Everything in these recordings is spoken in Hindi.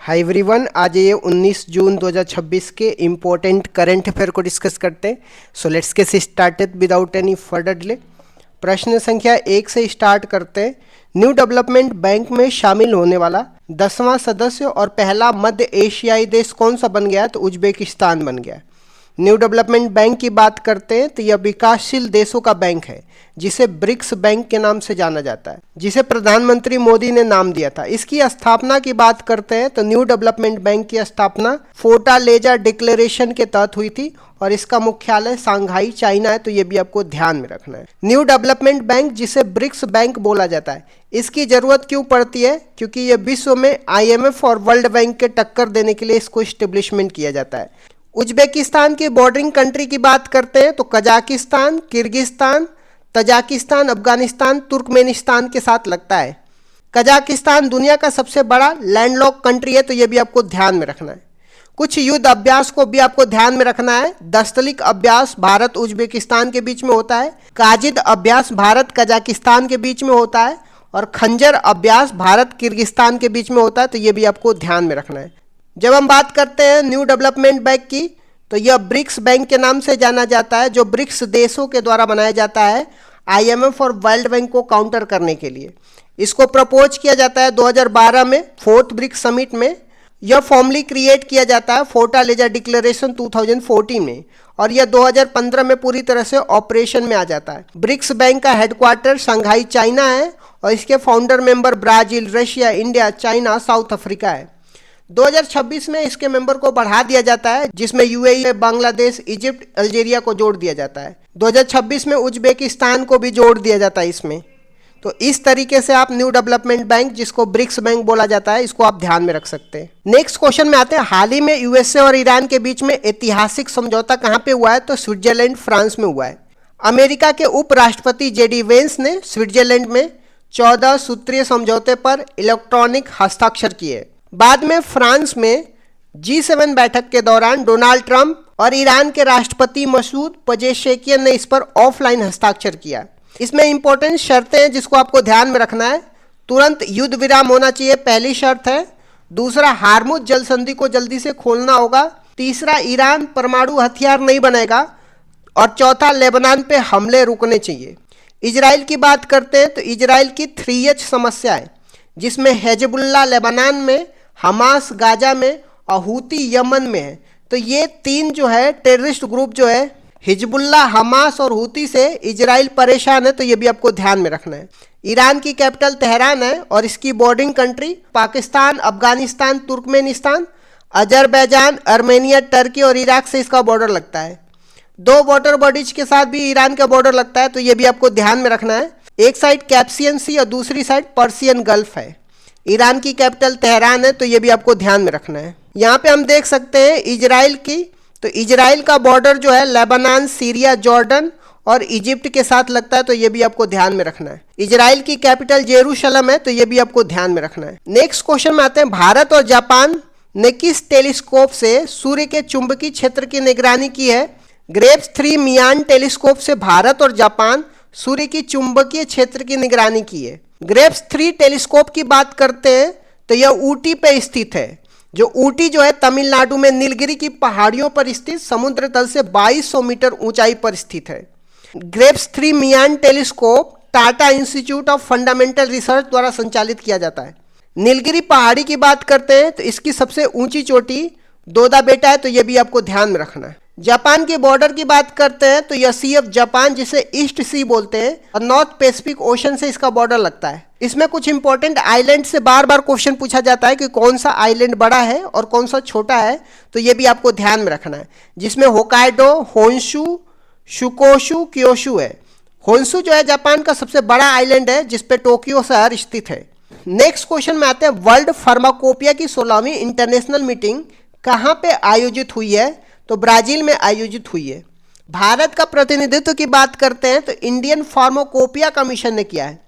हाय एवरीवन, आज ये 19 जून 2026 के इम्पोर्टेंट करंट अफेयर को डिस्कस करते हैं। So let's get started without any further delay. प्रश्न संख्या 1 से स्टार्ट करते हैं। न्यू डेवलपमेंट बैंक में शामिल होने वाला 10वां सदस्य और पहला मध्य एशियाई देश कौन सा बन गया? तो उज्बेकिस्तान बन गया। न्यू डेवलपमेंट बैंक की बात करते हैं तो यह विकासशील देशों का बैंक है जिसे ब्रिक्स बैंक के नाम से जाना जाता है, जिसे प्रधानमंत्री मोदी ने नाम दिया था। इसकी स्थापना की बात करते हैं तो न्यू डेवलपमेंट बैंक की स्थापना फोर्टालेजा डिक्लेरेशन के तहत हुई थी और इसका मुख्यालय सांघाई चाइना है, तो ये भी आपको ध्यान में रखना है। न्यू डेवलपमेंट बैंक जिसे ब्रिक्स बैंक बोला जाता है, इसकी जरूरत क्यों पड़ती है? क्योंकि ये विश्व में IMF और वर्ल्ड बैंक के टक्कर देने के लिए इसको स्टेब्लिशमेंट किया जाता है। उज्बेकिस्तान की बॉर्डरिंग कंट्री की बात करते हैं तो Kazakhstan, Kyrgyzstan, Tajikistan, Afghanistan, Turkmenistan के साथ लगता है। कजाकिस्तान दुनिया का सबसे बड़ा लैंडलॉक कंट्री है, तो ये भी आपको ध्यान में रखना है। कुछ युद्ध अभ्यास को भी आपको ध्यान में रखना है। दस्तलिक अभ्यास भारत उज्बेकिस्तान के बीच में होता है, काजिद अभ्यास भारत कजाकिस्तान के बीच में होता है और खंजर अभ्यास भारत किर्गिस्तान के बीच में होता है, तो ये भी आपको ध्यान में रखना है। जब हम बात करते हैं न्यू डेवलपमेंट बैंक की, तो यह ब्रिक्स बैंक के नाम से जाना जाता है, जो ब्रिक्स देशों के द्वारा बनाया जाता है IMF और वर्ल्ड बैंक को काउंटर करने के लिए। इसको प्रपोज किया जाता है 2012 में 4th ब्रिक्स समिट में। यह फॉर्मली क्रिएट किया जाता है फोर्टालेजा डिक्लेरेशन 2014 में और यह 2015 में पूरी तरह से ऑपरेशन में आ जाता है। ब्रिक्स बैंक का हेडक्वार्टर शंघाई चाइना है और इसके founder member Brazil, Russia, India, China, south Africa है। 2026 में इसके मेंबर को बढ़ा दिया जाता है, जिसमें UAE, बांग्लादेश, इजिप्ट, अल्जीरिया को जोड़ दिया जाता है। 2026 में उज्बेकिस्तान को भी जोड़ दिया जाता है इसमें। तो इस तरीके से आप न्यू डेवलपमेंट बैंक, जिसको ब्रिक्स बैंक बोला जाता है, इसको आप ध्यान में रख सकते हैं। नेक्स्ट क्वेश्चन में आते हैं। हाल ही में USA और ईरान के बीच में ऐतिहासिक समझौता कहाँ पे हुआ है? तो स्विट्जरलैंड, फ्रांस में हुआ है। अमेरिका के उपराष्ट्रपति JD वेंस ने स्विट्जरलैंड में 14 सूत्रीय समझौते पर इलेक्ट्रॉनिक हस्ताक्षर किए। बाद में फ्रांस में G7 बैठक के दौरान डोनाल्ड ट्रंप और ईरान के राष्ट्रपति मसूद पजेशकियन ने इस पर ऑफलाइन हस्ताक्षर किया। इसमें इंपॉर्टेंट शर्तें हैं जिसको आपको ध्यान में रखना है। तुरंत युद्ध विराम होना चाहिए, पहली शर्त है। दूसरा, हार्मुज जल संधि को जल्दी से खोलना होगा। तीसरा, ईरान परमाणु हथियार नहीं बनाएगा और चौथा, लेबनान पे हमले रुकने चाहिए। इजराइल की बात करते हैं तो इजराइल की 3H समस्या है, जिसमें हिजबुल्लाह लेबनान में, हमास गाजा में और हूती यमन में है। तो ये तीन जो है टेररिस्ट ग्रुप जो है, हिजबुल्लाह, हमास और हूती से इजराइल परेशान है, तो ये भी आपको ध्यान में रखना है। ईरान की कैपिटल तेहरान है और इसकी bordering country Pakistan, Afghanistan, Turkmenistan, Azerbaijan, Armenia, Turkey और इराक से इसका बॉर्डर लगता है। 2 वाटर बॉडीज के साथ भी ईरान का बॉर्डर लगता है, तो ये भी आपको ध्यान में रखना है। एक साइड कैप्सियन सी और दूसरी साइड पर्सियन गल्फ है। ईरान की कैपिटल तेहरान है, तो ये भी आपको ध्यान में रखना है। यहाँ पे हम देख सकते हैं इजराइल की, तो इजराइल का बॉर्डर जो है लेबनान, सीरिया, जॉर्डन और इजिप्ट के साथ लगता है, तो ये भी आपको ध्यान में रखना है। इजराइल की कैपिटल जेरूशलम है, तो ये भी आपको ध्यान में रखना है। नेक्स्ट क्वेश्चन में आते हैं। भारत और जापान ने किस टेलीस्कोप से सूर्य के चुंबकीय क्षेत्र की निगरानी की है? ग्रेप्स 3 मियान टेलीस्कोप से भारत और जापान सूर्य की चुंबकीय क्षेत्र की निगरानी की है। ग्रेप्स 3 टेलीस्कोप की बात करते हैं तो यह ऊटी पे स्थित है। जो ऊटी जो है तमिलनाडु में नीलगिरी की पहाड़ियों पर स्थित समुद्र तल से 2200 मीटर ऊंचाई पर स्थित है। GRAPES 3 muon telescope Tata institute of fundamental research द्वारा संचालित किया जाता है। नीलगिरी पहाड़ी की बात करते हैं तो इसकी सबसे ऊंची चोटी दोदा बेटा है, तो यह भी आपको ध्यान में रखना है। जापान के बॉर्डर की बात करते हैं तो यह सी ऑफ जापान, जिसे ईस्ट सी बोलते हैं, और नॉर्थ पैसिफिक ओशन से इसका बॉर्डर लगता है। इसमें कुछ इंपॉर्टेंट आइलैंड से बार बार क्वेश्चन पूछा जाता है कि कौन सा आइलैंड बड़ा है और कौन सा छोटा है, तो ये भी आपको ध्यान में रखना है। जिसमें होकाइडो, होन्शु, शुकोशु, क्योशु है। होन्शु जो है जापान का सबसे बड़ा आइलैंड है, जिसपे टोक्यो शहर स्थित है। नेक्स्ट क्वेश्चन में आते हैं। वर्ल्ड फार्माकोपिया की 16वीं इंटरनेशनल मीटिंग कहाँ पे आयोजित हुई है? तो ब्राजील में आयोजित हुई है। भारत का प्रतिनिधित्व की बात करते हैं तो इंडियन फार्माकोपिया कमीशन ने किया है।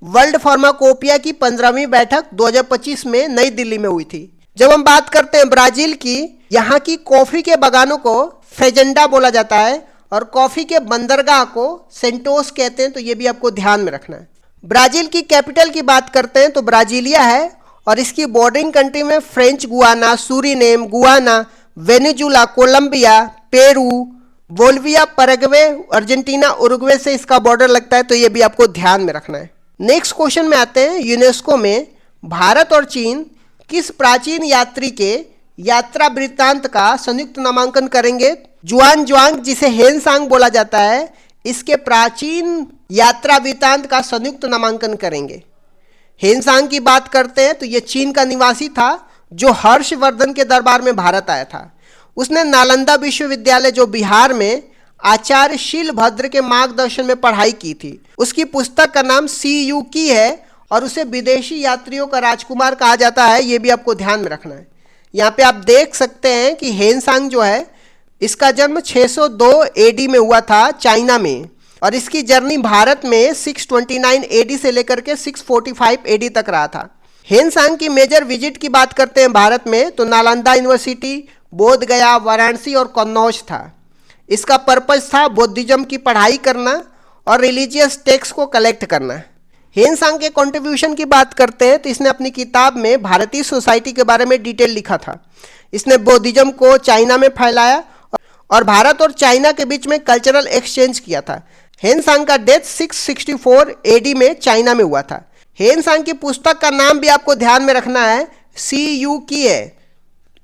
वर्ल्ड फार्माकोपिया की 15वीं बैठक 2025 में नई दिल्ली में हुई थी। जब हम बात करते हैं ब्राजील की, यहाँ की कॉफी के बागानों को फेजेंडा बोला जाता है और कॉफी के बंदरगाह को सेंटोस कहते हैं, तो ये भी आपको ध्यान में रखना है। ब्राजील की कैपिटल की बात करते हैं तो ब्राजीलिया है और इसकी बॉर्डरिंग कंट्री में French Guiana, Suriname, Guyana, Venezuela, Colombia, Peru, Bolivia, Paraguay, Argentina, Uruguay से इसका बॉर्डर लगता है, तो ये भी आपको ध्यान में रखना है। नेक्स्ट क्वेश्चन में आते हैं, यूनेस्को में भारत और चीन किस प्राचीन यात्री के यात्रा वृत्तांत का संयुक्त नामांकन करेंगे? जुआन जुआंग, जिसे हेनसांग बोला जाता है, इसके प्राचीन यात्रा वृत्तांत का संयुक्त नामांकन करेंगे। हेनसांग की बात करते हैं तो ये चीन का निवासी था जो हर्षवर्धन के दरबार में भारत आया था। उसने नालंदा विश्वविद्यालय जो बिहार में आचार्य शीलभद्र के मार्गदर्शन में पढ़ाई की थी। उसकी पुस्तक का नाम सी यू की है और उसे विदेशी यात्रियों का राजकुमार कहा जाता है, ये भी आपको ध्यान में रखना है। यहाँ पे आप देख सकते हैं कि हेनसांग जो है इसका जन्म 602 एडी में हुआ था चाइना में, और इसकी जर्नी भारत में 629 एडी से लेकर के 645 एडी तक रहा था। हेनसांग की मेजर विजिट की बात करते हैं भारत में तो नालंदा यूनिवर्सिटी, बोध गया, वाराणसी और कन्नौज था। इसका पर्पस था बौद्धिज्म की पढ़ाई करना और रिलीजियस टेक्स्ट को कलेक्ट करना। हेनसांग के कंट्रीब्यूशन की बात करते हैं तो इसने अपनी किताब में भारतीय सोसाइटी के बारे में डिटेल लिखा था। इसने बौद्धिज्म को चाइना में फैलाया और भारत और चाइना के बीच में कल्चरल एक्सचेंज किया था। हेनसांग का डेथ 664 एडी में चाइना में हुआ था। हेनसांग की पुस्तक का नाम भी आपको ध्यान में रखना है, सी यू की है।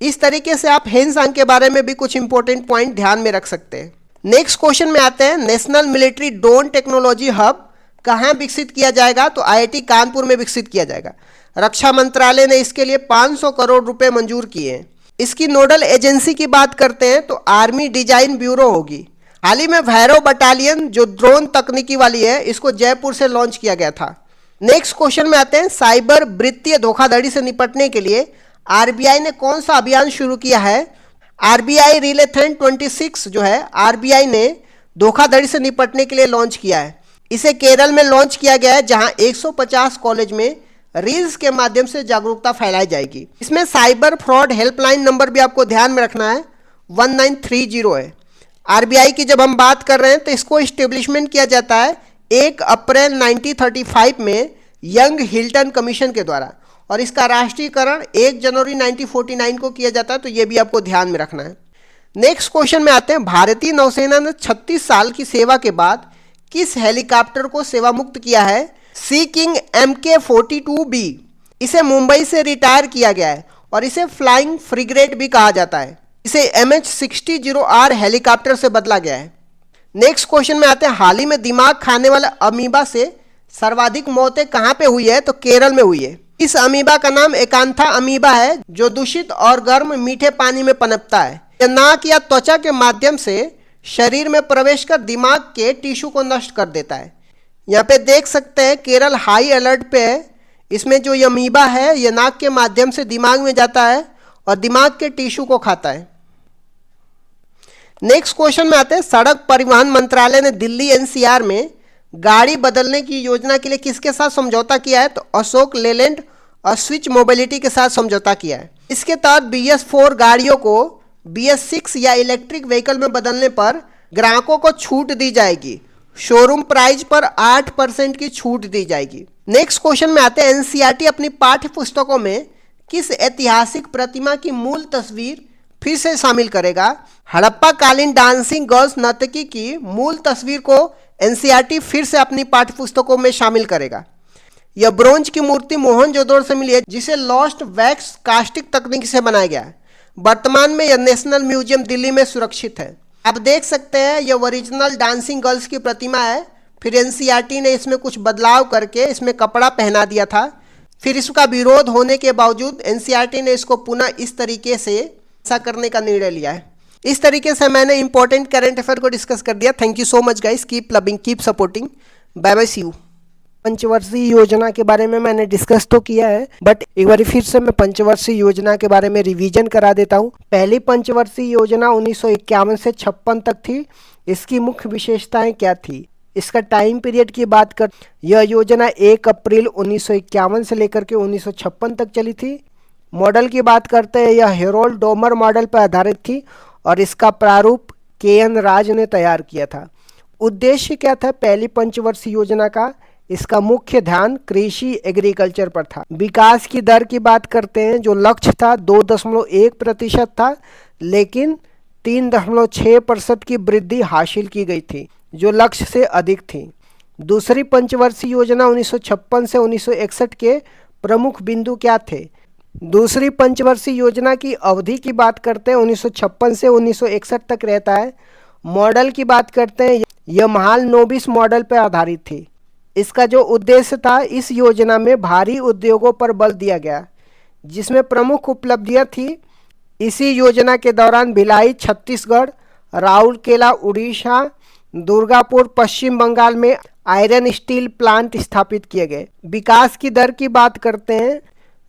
इस तरीके से आप हेनसांग के बारे में भी कुछ इंपॉर्टेंट पॉइंट ध्यान में रख सकते हैं। नेक्स्ट क्वेश्चन में आते हैं, national military drone technology hub कहाँ विकसित किया जाएगा? तो आईआईटी कानपुर में विकसित किया जाएगा। रक्षा मंत्रालय ने इसके लिए 500 करोड़ रुपए मंजूर किए हैं। इसकी नोडल एजेंसी की बात करते हैं तो आर्मी डिजाइन ब्यूरो होगी। हाल ही में भैरव बटालियन जो ड्रोन तकनीकी वाली है, इसको जयपुर से लॉन्च किया गया था। नेक्स्ट क्वेश्चन में आते हैं, साइबर वित्तीय धोखाधड़ी से निपटने के लिए आरबीआई ने कौन सा अभियान शुरू किया है? आरबीआई रिलेथन 26 जो है आरबीआई ने धोखाधड़ी से निपटने के लिए लॉन्च किया है। इसे केरल में लॉन्च किया गया है जहां 150 कॉलेज में रील्स के माध्यम से जागरूकता फैलाई जाएगी। इसमें साइबर फ्रॉड हेल्पलाइन नंबर भी आपको ध्यान में रखना है, 1930 है। आरबीआई की जब हम बात कर रहे हैं तो इसको इस्टेब्लिशमेंट किया जाता है 1 अप्रैल 1935 में यंग हिल्टन कमीशन के द्वारा, और इसका राष्ट्रीयकरण 1 जनवरी 1949 को किया जाता है, तो ये भी आपको ध्यान में रखना है। नेक्स्ट क्वेश्चन में आते हैं, भारतीय नौसेना ने 36 साल की सेवा के बाद किस हेलीकॉप्टर को सेवा मुक्त किया है? सी किंग MK-42B। इसे मुंबई से रिटायर किया गया है और इसे फ्लाइंग फ्रिगेट भी कहा जाता है। इसे MH-60R हेलीकॉप्टर से बदला गया है। नेक्स्ट क्वेश्चन में आते हैं, हाल ही में दिमाग खाने वाले अमीबा से सर्वाधिक मौतें कहाँ पे हुई है? तो केरल में हुई है। इस अमीबा का नाम एकांथा अमीबा है जो दूषित और गर्म मीठे पानी में पनपता है। यह नाक या त्वचा के माध्यम से शरीर में प्रवेश कर दिमाग के टिश्यू को नष्ट कर देता है। यहाँ पे देख सकते हैं केरल हाई अलर्ट पे है। इसमें जो अमीबा है यह नाक के माध्यम से दिमाग में जाता है और दिमाग के टिश्यू को खाता है। नेक्स्ट क्वेश्चन में आते हैं, सड़क परिवहन मंत्रालय ने दिल्ली NCR में गाड़ी बदलने की योजना के लिए किसके साथ समझौता किया है? तो अशोक लेलैंड और स्विच मोबिलिटी के साथ समझौता किया है। इसके तहत BS4 गाड़ियों को BS6 या इलेक्ट्रिक व्हीकल में बदलने पर ग्राहकों को छूट दी जाएगी। शोरूम प्राइस पर 8% की छूट दी जाएगी। नेक्स्ट क्वेश्चन में आते हैं, NCERT अपनी पाठ्य पुस्तकों में किस ऐतिहासिक प्रतिमा की मूल तस्वीर फिर से शामिल करेगा? हड़प्पा कालीन डांसिंग गर्ल्स नर्तकी की मूल तस्वीर को NCERT फिर से अपनी पाठ्य पुस्तकों में शामिल करेगा। यह ब्रोंज की मूर्ति मोहनजोदड़ो से मिली है जिसे लॉस्ट वैक्स कास्टिक तकनीक से बनाया गया है। वर्तमान में यह नेशनल म्यूजियम दिल्ली में सुरक्षित है। आप देख सकते हैं यह ओरिजिनल डांसिंग गर्ल्स की प्रतिमा है। फिर NCERT ने इसमें कुछ बदलाव करके इसमें कपड़ा पहना दिया था। फिर इसका विरोध होने के बावजूद NCERT ने इसको पुनः इस तरीके से ऐसा करने का निर्णय लिया है। इस तरीके से मैंने इंपॉर्टेंट करंट अफेयर को डिस्कस कर दिया। Thank you so much guys, keep loving, keep supporting, bye bye, see you. पंचवर्षीय योजना के बारे में मैंने डिस्कस तो किया है, बट एक बार फिर से मैं पंचवर्षीय योजना के बारे में रिवीजन करा देता हूँ। पहली पंचवर्षीय योजना 1951 से 56 तक थी। इसकी मुख्य विशेषताएं क्या थी? इसका टाइम पीरियड की बात कर, यह योजना 1 अप्रैल 1951 से लेकर के 1956 तक चली थी। मॉडल की बात करते हैं, यह हेरोल्ड डोमर मॉडल पर आधारित थी और इसका प्रारूप KN राज ने तैयार किया था। उद्देश्य क्या था पहली पंचवर्षीय योजना का? इसका मुख्य ध्यान कृषि एग्रीकल्चर पर था। विकास की दर की बात करते हैं, जो लक्ष्य था 2.1% था, लेकिन 3.6% की वृद्धि हासिल की गई थी, जो लक्ष्य से अधिक थी। दूसरी पंचवर्षीय योजना 1956 से 1961 के प्रमुख बिंदु क्या थे? दूसरी पंचवर्षीय योजना की अवधि की बात करते हैं, 1956 से 1961 तक रहता है। मॉडल की बात करते हैं, यह महाल नोबिस मॉडल पर आधारित थी। इसका जो उद्देश्य था, इस योजना में भारी उद्योगों पर बल दिया गया, जिसमें प्रमुख उपलब्धियां थी। इसी योजना के दौरान भिलाई छत्तीसगढ़, राउरकेला उड़ीसा, दुर्गापुर पश्चिम बंगाल में आयरन स्टील प्लांट स्थापित किए गए। विकास की दर की बात करते हैं,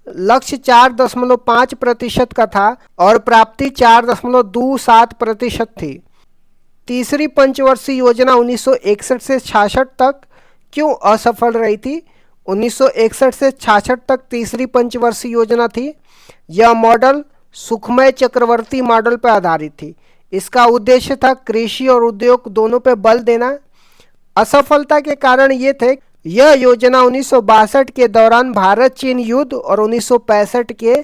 लक्ष्य 4.5% का था और प्राप्ति 4.27% थी। तीसरी पंचवर्षीय योजना 1961 से 66 तक क्यों असफल रही थी? 1961 से 66 तक तीसरी पंचवर्षीय योजना थी। यह मॉडल सुखमय चक्रवर्ती मॉडल पर आधारित थी। इसका उद्देश्य था कृषि और उद्योग दोनों पर बल देना। असफलता के कारण ये थे, यह योजना 1962 के दौरान भारत चीन युद्ध और 1965 के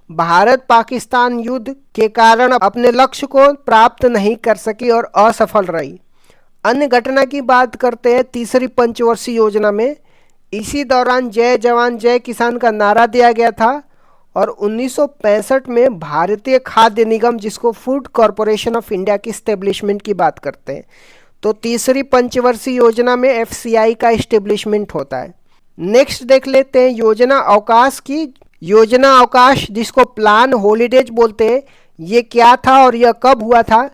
भारत पाकिस्तान युद्ध के कारण अपने लक्ष्य को प्राप्त नहीं कर सकी और असफल रही। अन्य घटना की बात करते हैं तीसरी पंचवर्षीय योजना में। इसी दौरान जय जवान जय किसान का नारा दिया गया था और 1965 में भारतीय खाद्य निगम, जिसको फूड कॉरपोरेशन ऑफ इंडिया की स्टेब्लिशमेंट की बात करते हैं, तो तीसरी पंचवर्षीय योजना में एफसीआई का इस्टेब्लिशमेंट होता है। नेक्स्ट देख लेते हैं योजना अवकाश की। योजना अवकाश, जिसको प्लान हॉलीडेज बोलते हैं, ये क्या था और यह कब हुआ था?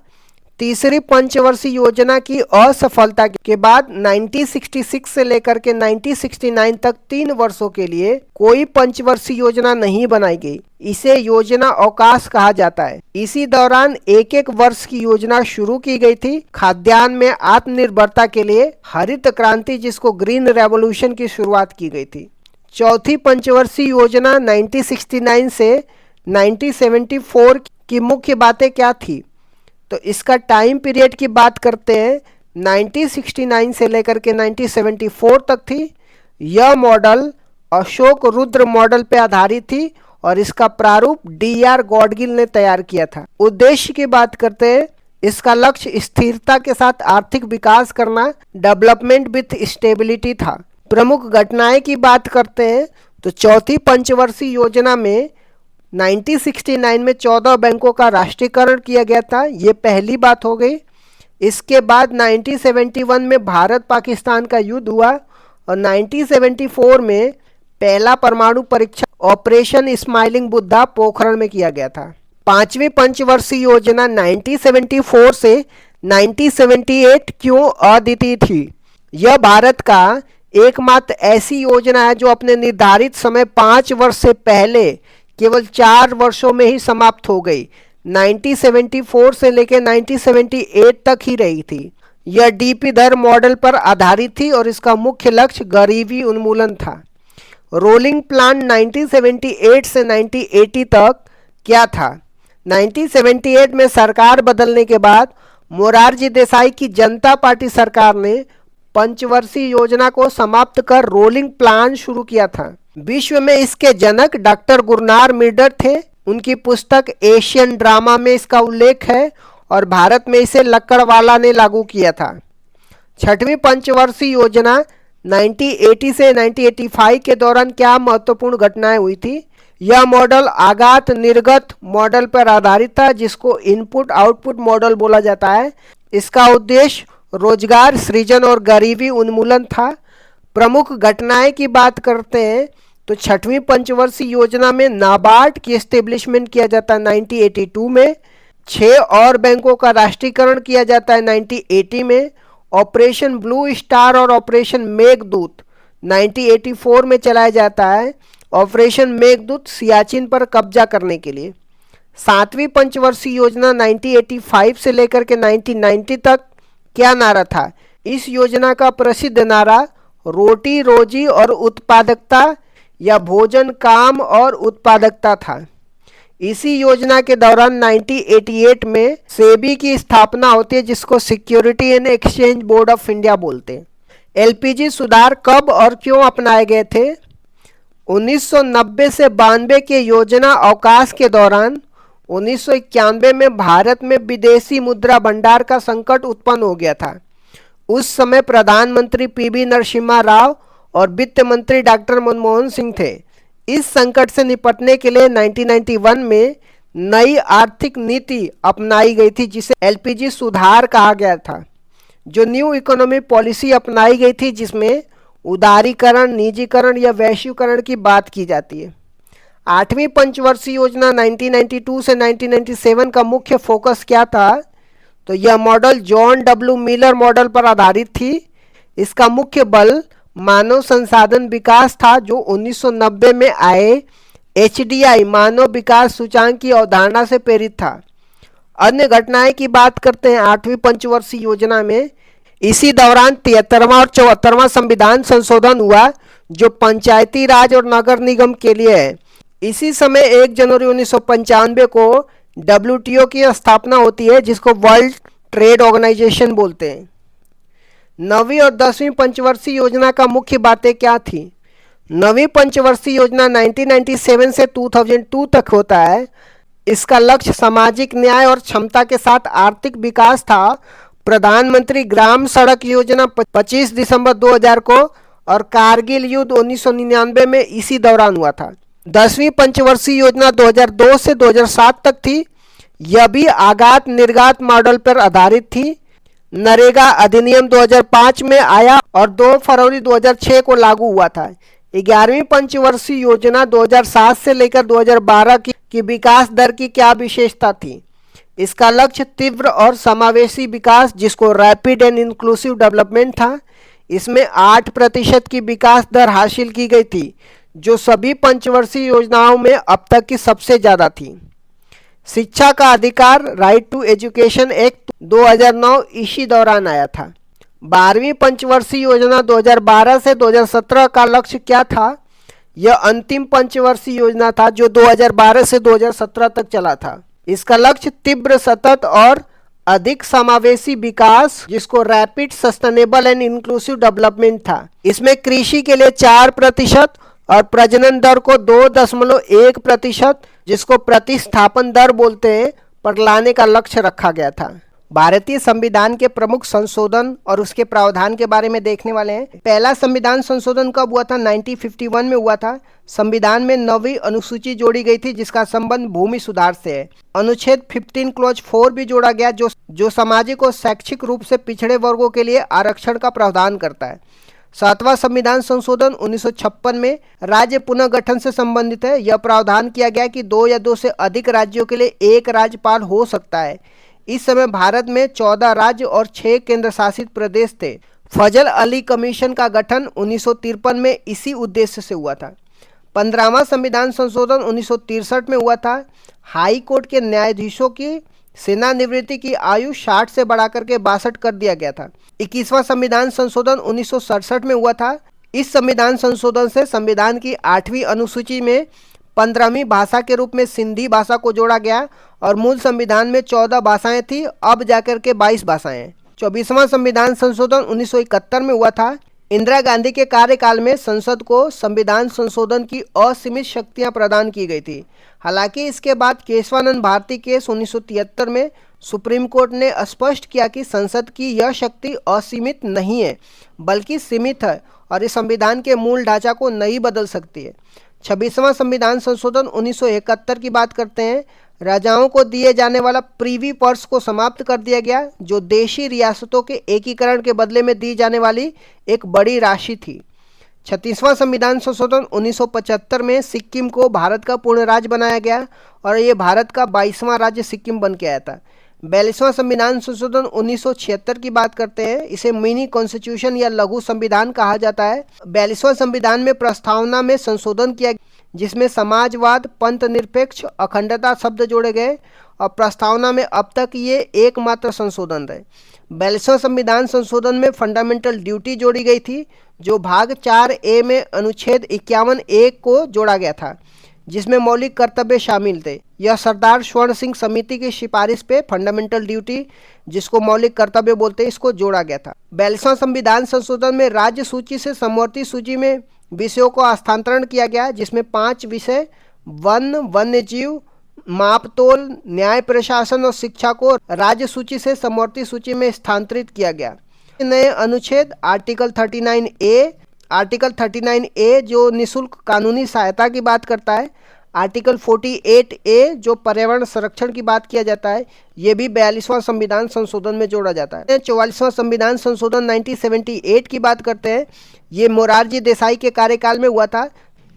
तीसरी पंचवर्षीय योजना की असफलता के बाद 1966 से लेकर के 1969 तक 3 वर्षों के लिए कोई पंचवर्षीय योजना नहीं बनाई गई। इसे योजना अवकाश कहा जाता है। इसी दौरान एक एक वर्ष की योजना शुरू की गई थी। खाद्यान्न में आत्मनिर्भरता के लिए हरित क्रांति, जिसको ग्रीन रेवोल्यूशन की शुरुआत की गई थी। चौथी पंचवर्षीय योजना 1969 से 1974 की मुख्य बातें क्या थी? तो इसका टाइम पीरियड की बात करते हैं, 1969 से लेकर के 1974 तक थी। यह मॉडल अशोक रुद्र मॉडल पर आधारित थी और इसका प्रारूप DR गॉडगिल ने तैयार किया था। उद्देश्य की बात करते हैं, इसका लक्ष्य स्थिरता के साथ आर्थिक विकास करना, डेवलपमेंट विथ स्टेबिलिटी था। प्रमुख घटनाएं की बात करते हैं, तो चौथी पंचवर्षीय योजना में 1969 में 14 बैंकों का राष्ट्रीयकरण किया गया था। ये पहली बात हो गई। इसके बाद 1971 में भारत पाकिस्तान का युद्ध हुआ और 1974 में पहला परमाणु परीक्षण ऑपरेशन स्माइलिंग बुद्धा पोखरण में किया गया था। पांचवी पंचवर्षीय योजना 1974 से 1978 क्यों अद्वितीय थी? यह भारत का एकमात्र ऐसी योजना है जो अपने निर्धारित समय 5 वर्ष से पहले केवल 4 वर्षों में ही समाप्त हो गई। 1974 से लेकर 1978 तक ही रही थी। यह DP दर मॉडल पर आधारित थी और इसका मुख्य लक्ष्य गरीबी उन्मूलन था। रोलिंग प्लान 1978 से 1980 तक क्या था? 1978 में सरकार बदलने के बाद मोरारजी देसाई की जनता पार्टी सरकार ने पंचवर्षीय योजना को समाप्त कर रोलिंग प्लान शुरू किया था। विश्व में इसके जनक डॉक्टर गुरनार मिर्डर थे। उनकी पुस्तक एशियन ड्रामा में इसका उल्लेख है और भारत में इसे लक्कड़वाला ने लागू किया था। छठवीं पंचवर्षीय योजना 1980 से 1985 के दौरान क्या महत्वपूर्ण घटनाएं हुई थी? यह मॉडल आगात निर्गत मॉडल पर आधारित था, जिसको इनपुट आउटपुट मॉडल बोला जाता है। इसका उद्देश्य रोजगार सृजन और गरीबी उन्मूलन था। प्रमुख घटनाएं की बात करते हैं, तो छठवीं पंचवर्षीय योजना में नाबार्ड की एस्टेब्लिशमेंट किया जाता है 1982 में। 6 और बैंकों का राष्ट्रीयकरण किया जाता है 1980 में। ऑपरेशन ब्लू स्टार और ऑपरेशन मेघदूत 1984 में चलाया जाता है। ऑपरेशन मेघदूत सियाचिन पर कब्जा करने के लिए। 7वीं पंचवर्षीय योजना 1985 से लेकर के 1990 तक क्या नारा था? इस योजना का प्रसिद्ध नारा रोटी रोजी और उत्पादकता या भोजन काम और उत्पादकता था। इसी योजना के दौरान 1988 में सेबी की स्थापना होती है, जिसको security and exchange board of India बोलते हैं। एलपीजी सुधार कब और क्यों अपनाए गए थे? 1990 से 92 के योजना अवकाश के दौरान 1991 में भारत में विदेशी मुद्रा भंडार का संकट उत्पन्न हो गया था। उस समय प्रधानमंत्री पीवी नरसिम्हा राव और वित्त मंत्री डॉक्टर मनमोहन सिंह थे। इस संकट से निपटने के लिए 1991 में नई आर्थिक नीति अपनाई गई थी जिसे एलपीजी सुधार कहा गया था। जो न्यू इकोनॉमी पॉलिसी अपनाई गई थी जिसमें उदारीकरण, निजीकरण या वैश्वीकरण की बात की जाती है। 8वीं पंचवर्षीय योजना 1992 से 1997 का मुख्य फोकस क्या था? तो यह model John W Miller model पर आधारित थी। इसका मुख्य बल मानव संसाधन विकास था जो 1990 में आए एचडीआई मानव विकास सूचांक की अवधारणा से प्रेरित था। अन्य घटनाएं की बात करते हैं 8वीं पंचवर्षीय योजना में। इसी दौरान 73वां और 74वां संविधान संशोधन हुआ जो पंचायती राज और नगर निगम के लिए है। इसी समय 1 जनवरी 1995 को डब्ल्यूटीओ की स्थापना होती है जिसको वर्ल्ड ट्रेड ऑर्गेनाइजेशन बोलते हैं। 9वीं और 10वीं पंचवर्षीय योजना का मुख्य बातें क्या थी? 9वीं पंचवर्षीय योजना 1997 से 2002 तक होता है। इसका लक्ष्य सामाजिक न्याय और क्षमता के साथ आर्थिक विकास था। प्रधानमंत्री ग्राम सड़क योजना 25 दिसंबर 2000 को और कारगिल युद्ध 1999 में इसी दौरान हुआ था। 10वीं पंचवर्षीय योजना 2002 से 2007 तक थी। यह भी आगात निर्गात मॉडल पर आधारित थी। नरेगा अधिनियम 2005 में आया और 2 फरवरी 2006 को लागू हुआ था। 11वीं पंचवर्षीय योजना 2007 से लेकर 2012 की विकास दर की क्या विशेषता थी? इसका लक्ष्य तीव्र और समावेशी विकास जिसको रैपिड एंड इंक्लूसिव डेवलपमेंट था। इसमें 8% की विकास दर हासिल की गई थी जो सभी पंचवर्षीय योजनाओं में अब तक की सबसे ज़्यादा थी। शिक्षा का अधिकार राइट टू एजुकेशन एक्ट 2009 इसी दौरान आया था। 12वीं पंचवर्षीय योजना 2012 से 2017 का लक्ष्य क्या था? यह अंतिम पंचवर्षीय योजना था जो 2012 से 2017 तक चला था। इसका लक्ष्य तीव्र, सतत और अधिक समावेशी विकास जिसको rapid sustainable and inclusive development था। इसमें कृषि के लिए 4% और प्रजनन दर को 2.1% जिसको प्रतिस्थापन दर बोलते हैं पर लाने का लक्ष्य रखा गया था। भारतीय संविधान के प्रमुख संशोधन और उसके प्रावधान के बारे में देखने वाले हैं। पहला संविधान संशोधन कब हुआ था? 1951 में हुआ था। संविधान में 9वीं अनुसूची जोड़ी गई थी जिसका संबंध भूमि सुधार से है। अनुच्छेद 15 क्लॉज 4 भी जोड़ा गया जो सामाजिक और शैक्षिक रूप से पिछड़े वर्गों के लिए आरक्षण का प्रावधान करता है। 7वां संविधान संशोधन 1956 में राज्य पुनर्गठन से संबंधित है। यह प्रावधान किया गया कि 2 या 2 से अधिक राज्यों के लिए एक राज्यपाल हो सकता है। इस समय भारत में 14 राज्य और 6 केंद्र शासित प्रदेश थे। फजल अली कमीशन का गठन 1953 में इसी उद्देश्य से हुआ था। 15वां संविधान संशोधन 1963 में हुआ था। हाई कोर्ट के न्यायाधीशों की सेवानिवृत्ति की आयु 60 से बढ़ाकर के 62 कर दिया गया था। 21वां संविधान संशोधन 1967 में हुआ था। इस संविधान संशोधन से संविधान की 8वीं अनुसूची में 15वीं भाषा के रूप में सिंधी भाषा को जोड़ा गया और मूल संविधान में 14 भाषाएं थी, अब जाकर के 22 भाषाएं हैं। 24वां संविधान संशोधन 1971 में हुआ था। इंदिरा गांधी के कार्यकाल में संसद को संविधान संशोधन की असीमित शक्तियां प्रदान की गई थी। हालांकि इसके बाद केशवानंद भारती केस 1973 में सुप्रीम कोर्ट ने स्पष्ट किया कि संसद की यह शक्ति असीमित नहीं है बल्कि सीमित है और इस संविधान के मूल ढांचा को नहीं बदल सकती है। 26वां संविधान संशोधन 1971 की बात करते हैं। राजाओं को दिए जाने वाला प्रीवी पर्स को समाप्त कर दिया गया जो देशी रियासतों के एकीकरण के बदले में दी जाने वाली एक बड़ी राशि थी। 36वां संविधान संशोधन 1975 में सिक्किम को भारत का पूर्ण राज्य बनाया गया और ये भारत का 22वां राज्य सिक्किम बन के आया था। 42वां संविधान संशोधन 1976 की बात करते हैं। इसे मिनी कॉन्स्टिट्यूशन या लघु संविधान कहा जाता है। 42वां संविधान में प्रस्तावना में संशोधन किया जिसमें समाजवाद, पंथ निरपेक्ष, अखंडता शब्द जोड़े गए और प्रस्तावना में अब तक ये एकमात्र संशोधन है। 42वां संविधान संशोधन में फंडामेंटल ड्यूटी जोड़ी गई थी जो भाग 4A में अनुच्छेद 51(1) को जोड़ा गया था। जिसमें मौलिक कर्तव्य शामिल थे। यह सरदार स्वर्ण सिंह समिति की सिफारिश पे फंडामेंटल ड्यूटी, जिसको मौलिक कर्तव्य बोलते हैं, इसको जोड़ा गया था। 42वां संविधान संशोधन में राज्य सूची से समवर्ती सूची में विषयों को हस्तांतरण किया गया, जिसमें 5 विषय वन, वन्य जीव, मापतोल, न्याय प्रशासन और शिक्षा को राज्य सूची से समवर्ती सूची में स्थानांतरित किया गया। नए अनुच्छेद आर्टिकल 39A जो निःशुल्क कानूनी सहायता की बात करता है, आर्टिकल 48A जो पर्यावरण संरक्षण की बात किया जाता है, ये भी 42वां संविधान संशोधन में जोड़ा जाता है। 44वां संविधान संशोधन 1978 की बात करते हैं, ये मोरारजी देसाई के कार्यकाल में हुआ था।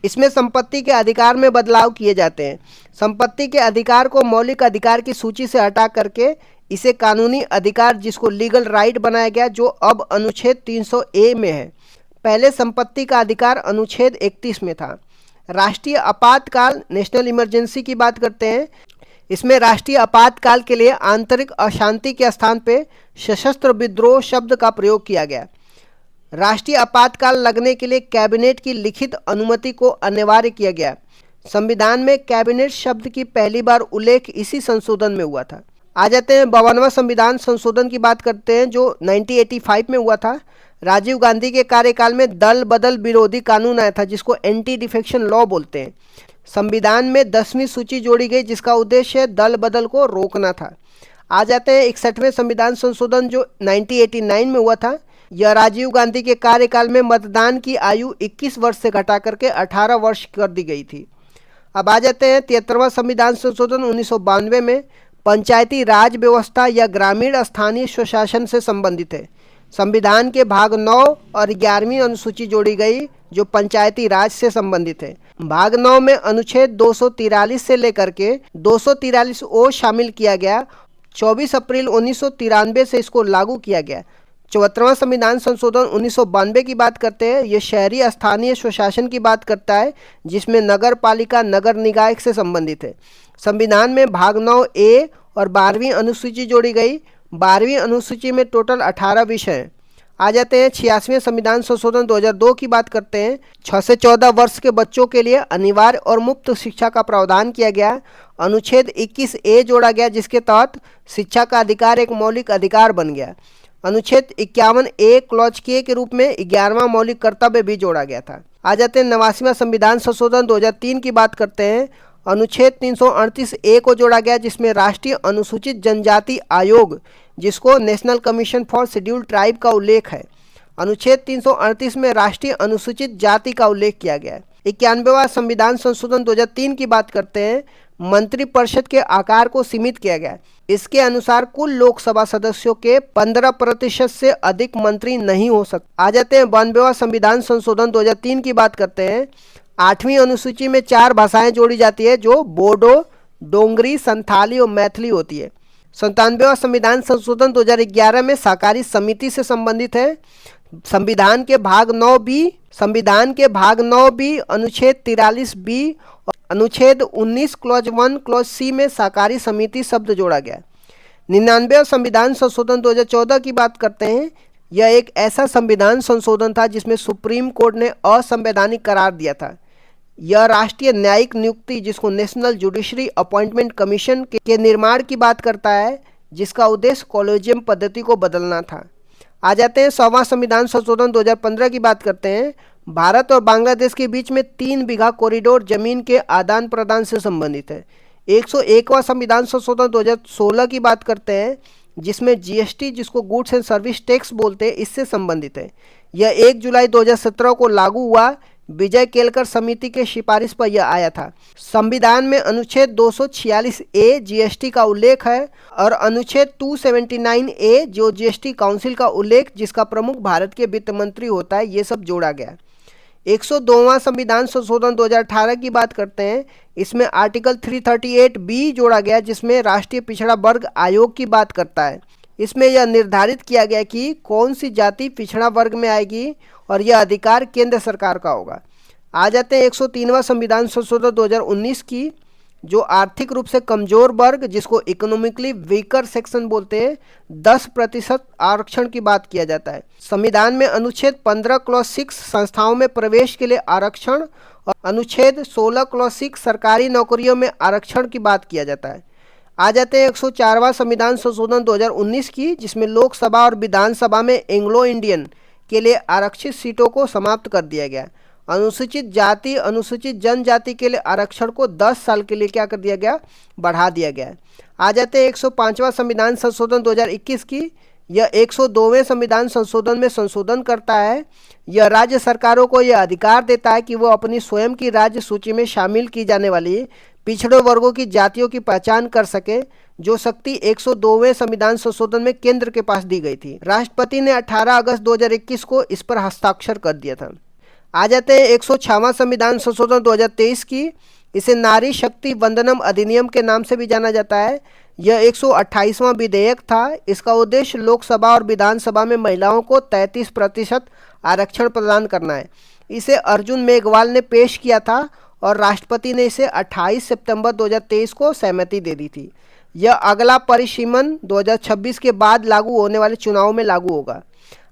इसमें संपत्ति के अधिकार में बदलाव किए जाते हैं। संपत्ति के अधिकार को मौलिक अधिकार की सूची से हटा करके इसे कानूनी अधिकार, जिसको लीगल राइट बनाया गया, जो अब अनुच्छेद 300A में है। पहले संपत्ति का अधिकार अनुच्छेद 31 में था। राष्ट्रीय आपातकाल, नेशनल इमरजेंसी की बात करते हैं, इसमें राष्ट्रीय आपातकाल के लिए आंतरिक अशांति के स्थान पे सशस्त्र विद्रोह शब्द का प्रयोग किया गया। राष्ट्रीय आपातकाल लगने के लिए कैबिनेट की लिखित अनुमति को अनिवार्य किया गया। संविधान में कैबिनेट शब्द की पहली बार उल्लेख इसी संशोधन में हुआ था। आ जाते हैं 52वां संविधान संशोधन की बात करते हैं, जो 1985 में हुआ था। राजीव गांधी के कार्यकाल में दल बदल विरोधी कानून आया था, जिसको एंटी डिफेक्शन लॉ बोलते हैं। संविधान में 10वीं सूची जोड़ी गई, जिसका उद्देश्य दल बदल को रोकना था। आ जाते हैं 61वें संविधान संशोधन, जो 1989 में हुआ था। यह राजीव गांधी के कार्यकाल में मतदान की आयु 21 वर्ष से घटा करके 18 वर्ष कर दी गई थी। अब आ जाते हैं 73वां संविधान संशोधन 1992 में, पंचायती राज व्यवस्था या ग्रामीण स्थानीय स्वशासन से संबंधित है। संविधान के भाग 9 और 11वीं अनुसूची जोड़ी गई, जो पंचायती राज से संबंधित है। भाग 9 में अनुच्छेद 243 से लेकर के 243O शामिल किया गया। 24 अप्रैल 1993 से इसको लागू किया गया। 74वां संविधान संशोधन 1992 की बात करते हैं, ये शहरी स्थानीय स्वशासन की बात करता है, जिसमें नगर पालिका नगर निकाय से संबंधित है। संविधान में भाग 9A और 12वीं अनुसूची जोड़ी गई। 12वीं अनुसूची में टोटल 18 विषय हैं। आ जाते हैं 86वें संविधान संशोधन 2002 की बात करते हैं। 6 से 14 वर्ष के बच्चों के लिए अनिवार्य और मुफ्त शिक्षा का प्रावधान किया गया। अनुच्छेद 21A जोड़ा गया, जिसके तहत शिक्षा का अधिकार एक मौलिक अधिकार बन गया। अनुच्छेद 51A क्लॉज K के रूप में 11वां मौलिक कर्तव्य भी जोड़ा गया था। आ जाते हैं 89वां संविधान संशोधन 2003 की बात करते हैं। अनुच्छेद 338A को जोड़ा गया, जिसमें राष्ट्रीय अनुसूचित जनजाति आयोग, जिसको national commission for scheduled tribe का उल्लेख है। अनुच्छेद 338 में राष्ट्रीय अनुसूचित जाति का उल्लेख किया गया है। 91वां संविधान संशोधन 2003 की बात करते हैं। मंत्रिपरिषद के आकार को सीमित किया गया। इसके अनुसार कुल लोकसभा सदस्यों के 15% से अधिक मंत्री नहीं हो सकते। आ जाते हैं 92वां संविधान संशोधन 2003 की बात करते हैं। 8वीं अनुसूची में 4 भाषाएं जोड़ी जाती है, जो बोडो, डोंगरी, संथाली और मैथिली होती है। 97वां संविधान संशोधन 2011 में सहकारी समिति से संबंधित है। संविधान के भाग 9B अनुच्छेद 43B और अनुच्छेद 19 क्लॉज 1 क्लॉज C में सहकारी समिति शब्द जोड़ा गया। 99वां संविधान संशोधन 2014 की बात करते हैं। यह एक ऐसा संविधान संशोधन था जिसमें सुप्रीम कोर्ट ने असंवैधानिक करार दिया था। यह राष्ट्रीय न्यायिक नियुक्ति, जिसको नेशनल जुडिशरी अपॉइंटमेंट कमीशन के निर्माण की बात करता है, जिसका उद्देश्य कॉलेजियम पद्धति को बदलना था। आ जाते हैं 100वां संविधान संशोधन 2015 की बात करते हैं। भारत और बांग्लादेश के बीच में 3 बीघा कॉरिडोर जमीन के आदान प्रदान से संबंधित है। 101वां संविधान संशोधन 2016 की बात करते हैं, जिसमें GST, जिसको गुड्स एंड सर्विस टैक्स बोलते हैं, इससे संबंधित है। यह 1 जुलाई 2017 को लागू हुआ। विजय केलकर समिति के सिफारिश पर यह आया था। संविधान में अनुच्छेद 246A GST का उल्लेख है और अनुच्छेद 279A जो GST काउंसिल का उल्लेख, जिसका प्रमुख भारत के वित्त मंत्री होता है, ये सब जोड़ा गया। 102वां संविधान संशोधन 2018 की बात करते हैं। इसमें आर्टिकल 338B जोड़ा गया, जिसमें राष्ट्रीय पिछड़ा वर्ग आयोग की बात करता है। इसमें यह निर्धारित किया गया कि कौन सी जाति पिछड़ा वर्ग में आएगी और यह अधिकार केंद्र सरकार का होगा। आ जाते हैं 103वां संविधान संशोधन 2019 की, जो आर्थिक रूप से कमजोर वर्ग, जिसको इकोनॉमिकली वीकर सेक्शन बोलते हैं, 10% आरक्षण की बात किया जाता है। संविधान में अनुच्छेद 15 क्लॉज 6 संस्थाओं में प्रवेश के लिए आरक्षण और अनुच्छेद 16 क्लॉज 6 सरकारी नौकरियों में आरक्षण की बात किया जाता है। आ जाते हैं 104वां संविधान संशोधन 2019 की, जिसमें लोकसभा और विधानसभा में एंग्लो इंडियन के लिए आरक्षित सीटों को समाप्त कर दिया गया। अनुसूचित जाति अनुसूचित जनजाति के लिए आरक्षण को 10 साल के लिए क्या कर दिया गया, बढ़ा दिया गया। आ जाते हैं 105वां संविधान संशोधन 2021 की। यह 102वें संविधान संशोधन में संशोधन करता है। यह राज्य सरकारों को यह अधिकार देता है कि वो अपनी स्वयं की राज्य सूची में शामिल की जाने वाली पिछड़े वर्गों की जातियों की पहचान कर सके, जो शक्ति 102वें संविधान संशोधन में केंद्र के पास दी गई थी। राष्ट्रपति ने 18 अगस्त 2021 को इस पर हस्ताक्षर कर दिया था। आ जाते हैं 106वां संविधान संशोधन 2023 की। इसे नारी शक्ति वंदनम अधिनियम के नाम से भी जाना जाता है। यह 128वां विधेयक था। इसका उद्देश्य लोकसभा और विधानसभा में महिलाओं को 33% आरक्षण प्रदान करना है। इसे अर्जुन मेघवाल ने पेश किया था और राष्ट्रपति ने इसे 28 सितंबर 2023 को सहमति दे दी थी। यह अगला परिसीमन 2026 के बाद लागू होने वाले चुनाव में लागू होगा।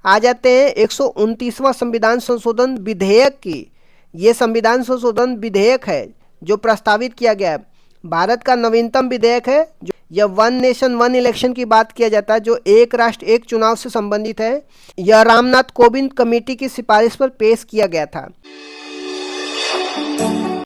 आ जाते हैं 129वां संविधान संशोधन विधेयक की। ये संविधान संशोधन विधेयक है जो प्रस्तावित किया गया है। भारत का नवीनतम विधेयक है। जो यह वन नेशन वन इलेक्शन की बात किया जाता है, जो एक राष्ट्र एक चुनाव से संबंधित है। यह रामनाथ कोविंद कमेटी की सिफारिश पर पेश किया गया था।